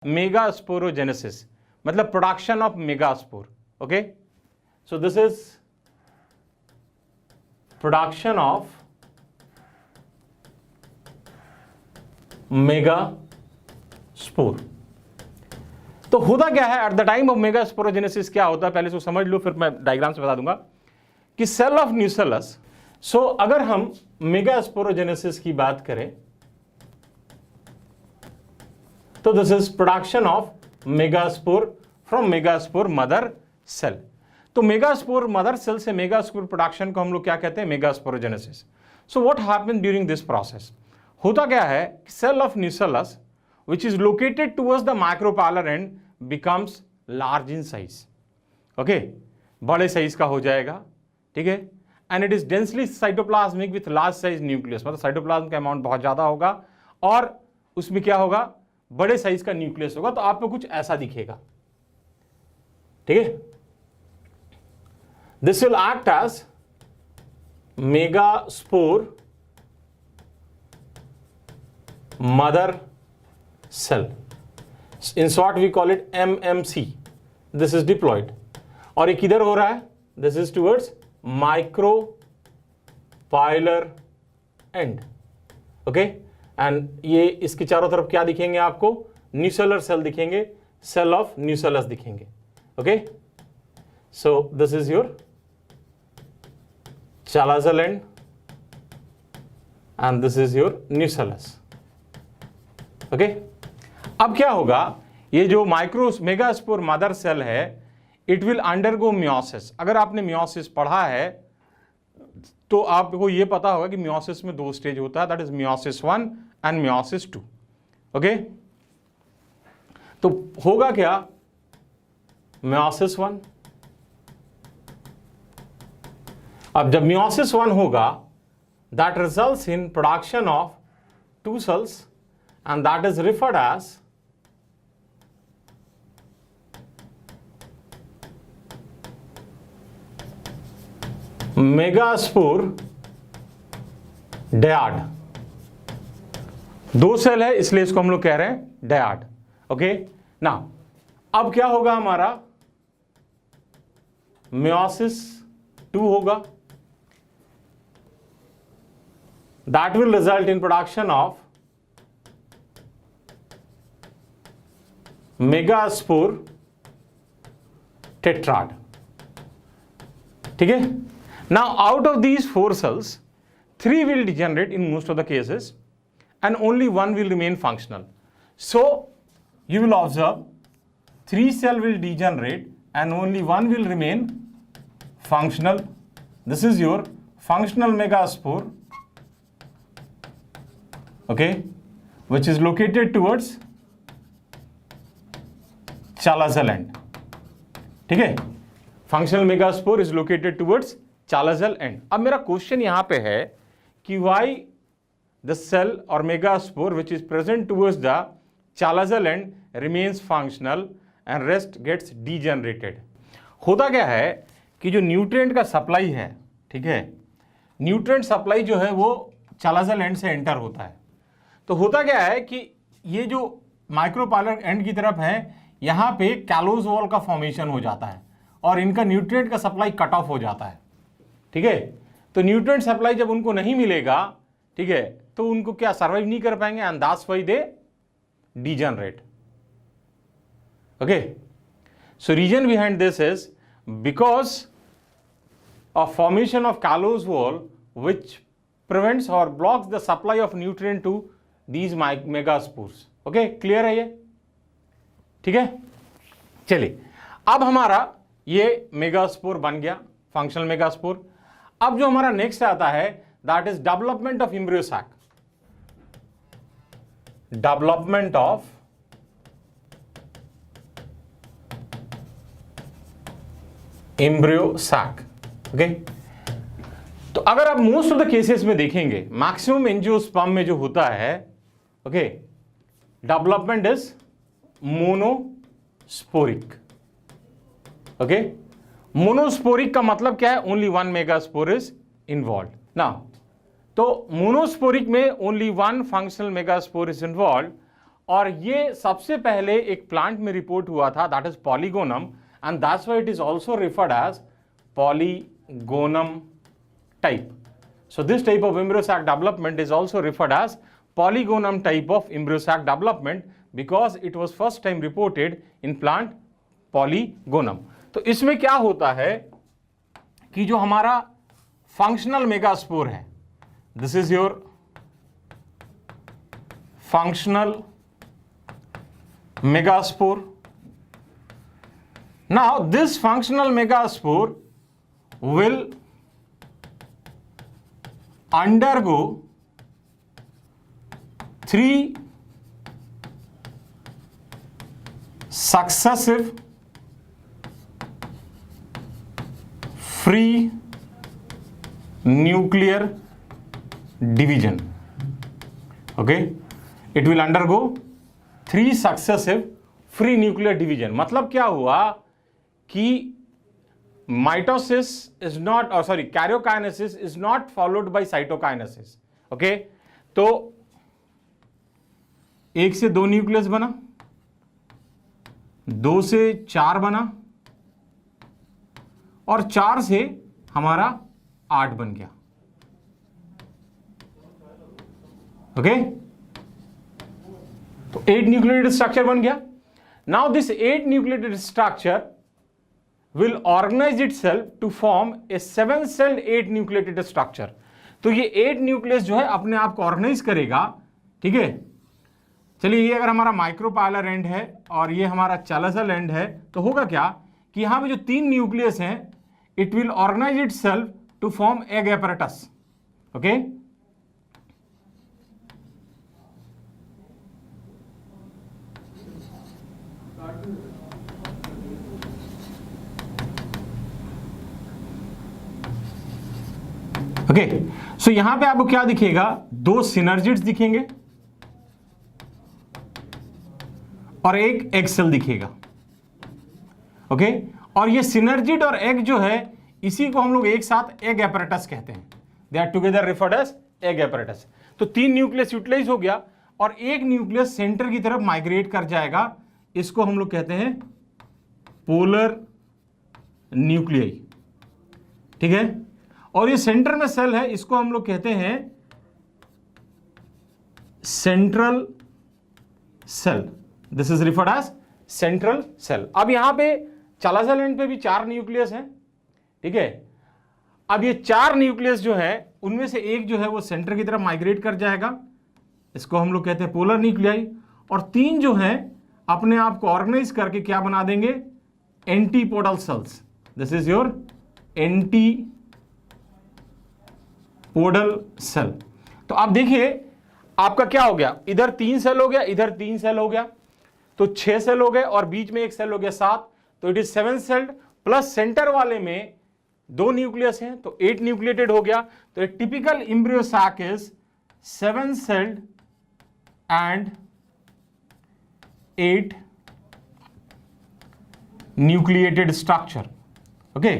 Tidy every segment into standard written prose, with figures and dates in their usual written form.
Megasporogenesis मतलब production of megaspore. Okay, so this is production of megaspore. तो होता क्या है at the time of megasporogenesis, क्या होता है पहले इसको समझ लो, फिर मैं डायग्राम से बता दूंगा कि सेल ऑफ न्यूसेलस. सो अगर हम मेगास्पोरोजेनेसिस की बात करें तो this is production of megaspore from megaspore mother cell. तो मेगास्पोर मदर सेल से मेगास्पोर प्रोडक्शन को हम लोग क्या कहते हैं, megasporogenesis. So what happens during this process, होता क्या है, cell of nucellus which is located towards the micropolar end becomes large in size. okay, बड़े साइज का हो जाएगा. ठीक है, and it is densely cytoplasmic with large size nucleus, मतलब साइटोप्लाज्म का अमाउंट बहुत ज्यादा होगा और उसमें क्या होगा, बड़े साइज का न्यूक्लियस होगा. तो आपको कुछ ऐसा दिखेगा. ठीक है, this will act as megaspore mother cell. In short we call it MMC. This is diploid. और ये किधर हो रहा है, this is towards micropolar end. Okay, and ये इसके चारों तरफ क्या दिखेंगे आपको, न्यूसेलर सेल दिखेंगे, सेल ऑफ न्यूसेलस दिखेंगे. Okay, so this is your chalazal end and this is your nucellus. Okay, अब क्या होगा, ये जो मेगास्पोर मदर सेल है इट विल अंडरगो मियोसिस. अगर आपने मियोसिस पढ़ा है तो आपको ये पता होगा कि मियोसिस में 2 स्टेज होता है, that is meiosis 1 and meiosis 2. Okay, तो होगा क्या, मियोसिस 1. अब जब मियोसिस 1 होगा that results in production of 2 cells and that is referred as megaspore dyad. 2 cell है इसलिए इसको हम लोग कह रहे हैं डायड. ओके, ना अब क्या होगा, हमारा मियोसिस 2 होगा, that will result in production of megaspore tetrad. ठीक है, now out of these 4 cells 3 will degenerate in most of the cases and only 1 will remain functional. So you will observe 3 cell will degenerate and only 1 will remain functional. This is your functional megaspore, okay, which is located towards chalazal end. ठीक है, functional megaspore is located towards chalazal end. अब मेरा question यहां पे है कि why the cell और megaspore which is present towards the chalazal end remains functional and rest gets degenerated. होता क्या है कि जो न्यूट्रिएंट का सप्लाई है, ठीक है, न्यूट्रिएंट सप्लाई जो है वो चालाजल एंड से एंटर होता है. तो होता क्या है कि ये जो माइक्रोपोलर एंड की तरफ है यहां पे कैलोज वॉल का फॉर्मेशन हो जाता है और इनका न्यूट्रिएंट का सप्लाई कट ऑफ हो जाता है. ठीक है, तो न्यूट्रिएंट सप्लाई जब उनको नहीं मिलेगा, ठीक है, तो उनको क्या सर्वाइव नहीं कर पाएंगे and that's why they degenerate. Okay, so reason behind this is because of formation of callose wall which prevents और blocks the supply of nutrient to these megaspores. Okay, clear है ये? ठीक है, चलिए अब हमारा ये मेगास्पोर बन गया, फंक्शनल मेगास्पोर. अब जो हमारा नेक्स्ट आता है that is development of embryo sac. Development of embryo sac. Okay, तो अगर आप मोस्ट ऑफ द केसेस में देखेंगे, मैक्सिमम एंजियोस्पर्म में जो होता है, okay, development is monosporic. Okay, monosporic का मतलब क्या है, only 1 megaspore is involve. Now तो मोनोस्पोरिक में only 1 functional megaspore is involve और ये सबसे पहले एक प्लांट में रिपोर्ट हुआ था, that is polygonum, and that's why it is also referred as polygonum type. So this type of embryo sac development is also referred as polygonum type of embryo sac development because it was first time reported in plant polygonum. तो इसमें क्या होता है कि जो हमारा functional megaspore है, this is your functional megaspore. Now this functional megaspore will undergo 3 successive free nuclear division. Okay, it will undergo 3 successive free nuclear division. मतलब क्या हुआ कि mitosis is not, or sorry, karyokinesis is not followed by cytokinesis. Okay, तो 1 से 2 nucleus बना, 2 से 4 बना, और 4 से हमारा 8 बन गया. ओके, तो 8 न्यूक्लियोटाइड स्ट्रक्चर बन गया. Now this 8 nucleotide structure will organize itself to form a 7-celled 8 nucleated structure. तो ये 8 न्यूक्लियस जो है अपने आप को ऑर्गेनाइज करेगा. ठीक है, चलिए ये अगर हमारा माइक्रोपाइलर एंड है और ये हमारा चैलाजल एंड है, तो होगा क्या कि यहां पे जो 3 न्यूक्लियस हैं, it will organise itself to form egg apparatus. Okay, okay, so यहां पे आपको क्या दिखेगा, 2 सिनर्जिड्स दिखेंगे और एक एग सेल दिखेगा. ओके, और ये सिनर्जिड और एग जो है, इसी को हम लोग एक साथ एग एपरेटस कहते हैं. They are together referred as egg apparatus. तो 3 न्यूक्लियस यूटिलाइज हो गया और एक न्यूक्लियस सेंटर की तरफ माइग्रेट कर जाएगा. इसको हम लोग कहते हैं पोलर न्यूक्लियाई. ठीक है, और ये सेंटर में सेल है, इसको हम लोग कहते हैं central cell. This is referred as central cell. अब यहां पे चैलाजल एंड पे भी 4 न्यूक्लियस हैं. ठीक है, अब ये 4 न्यूक्लियस जो है, उनमें से एक जो है वो सेंटर की तरफ माइग्रेट कर जाएगा, इसको हम लोग कहते हैं पोलर न्यूक्लियाई. और 3 जो है अपने आप को ऑर्गेनाइज करके क्या बना देंगे, antipodal cells. This is your antipodal cell. तो आप देखिए आपका क्या हो गया, इधर 3 सेल हो गया, इधर 3 सेल हो गया, तो 6 सेल हो गए और बीच में एक सेल हो गया 7. तो it is 7 sailed plus centre वाले में 2 न्यूक्लियस हैं, तो 8 न्यूक्लिएटेड हो गया. तो एक typical embryo sac is 7 celled and 8 nucleated structure. Okay,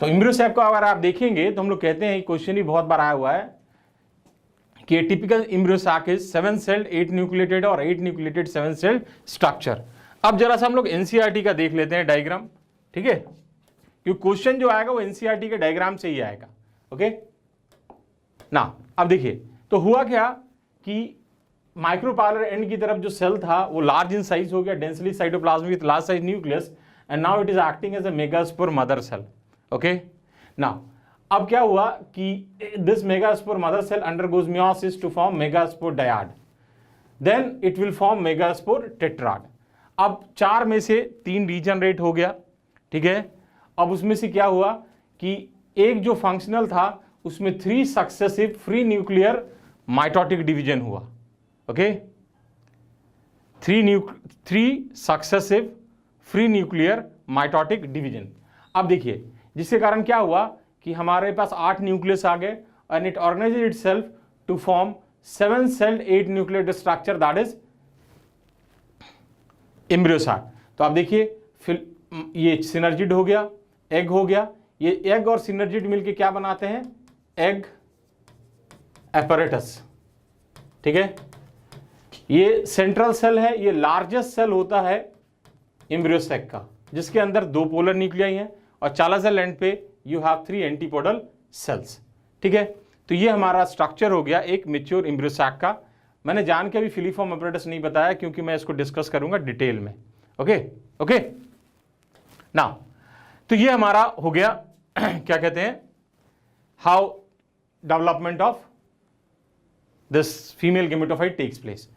तो एम्ब्रियो सैक को अगर आप देखेंगे तो हम लोग कहते हैं, क्वेश्चन ही बहुत बार आया हुआ है कि typical embryo sac is 7 celled 8 nucleated और 8 न्यूक्लिएटेड 7 सेल्ड स्ट्रक्चर. अब जरा सा हम लोग एनसीईआरटी का देख लेते हैं डायग्राम. ठीक है, क्योंकि क्वेश्चन जो आएगा वो एनसीईआरटी के डायग्राम से ही आएगा. ओके ना, अब देखिए तो हुआ क्या कि माइक्रोपाइलर एंड की तरफ जो सेल था वो लार्ज इन साइज हो गया, densely cytoplasmic with large size nucleus, and now it is acting as a megaspore mother cell. Okay, now अब क्या हुआ कि this megaspore mother cell undergoes meiosis to form megaspore dyad, then it will form megaspore tetrad. अब 4 में से 3 regenerate हो गया. ठीक है, अब उसमें से क्या हुआ कि एक जो फंक्शनल था उसमें 3 successive free nuclear mitotic division हुआ. Okay, 3 successive free nuclear mitotic division. अब देखिए जिसके कारण क्या हुआ कि हमारे पास 8 न्यूक्लियस आ गए and it organised itself to form 7 celled 8 nucleotide structure, that is embryo sac. तो आप देखिए फिर ये सिनर्जिड हो गया, एग हो गया, ये एग और सिनर्जिड मिलके क्या बनाते हैं, एग एपरेटस. ठीक है, ये सेंट्रल सेल है, ये लार्जेस्ट सेल होता है एम्ब्रियो सैक का, जिसके अंदर 2 पोलर न्यूक्लियाई हैं और चालाजल एंड पे यू हैव 3 एंटीपोडल सेल्स। ठीक है, तो ये हमारा स्ट्रक्चर हो गया एक मैच्योर एम्ब्रियो सैक का। मैंने जान के अभी फिलीफॉर्म अपरेटस नहीं बताया क्योंकि मैं इसको डिस्कस करूंगा डिटेल में। ओके ओके ना, तो ये हमारा हो गया क्या कहते हैं, how development of this female gametophyte takes place.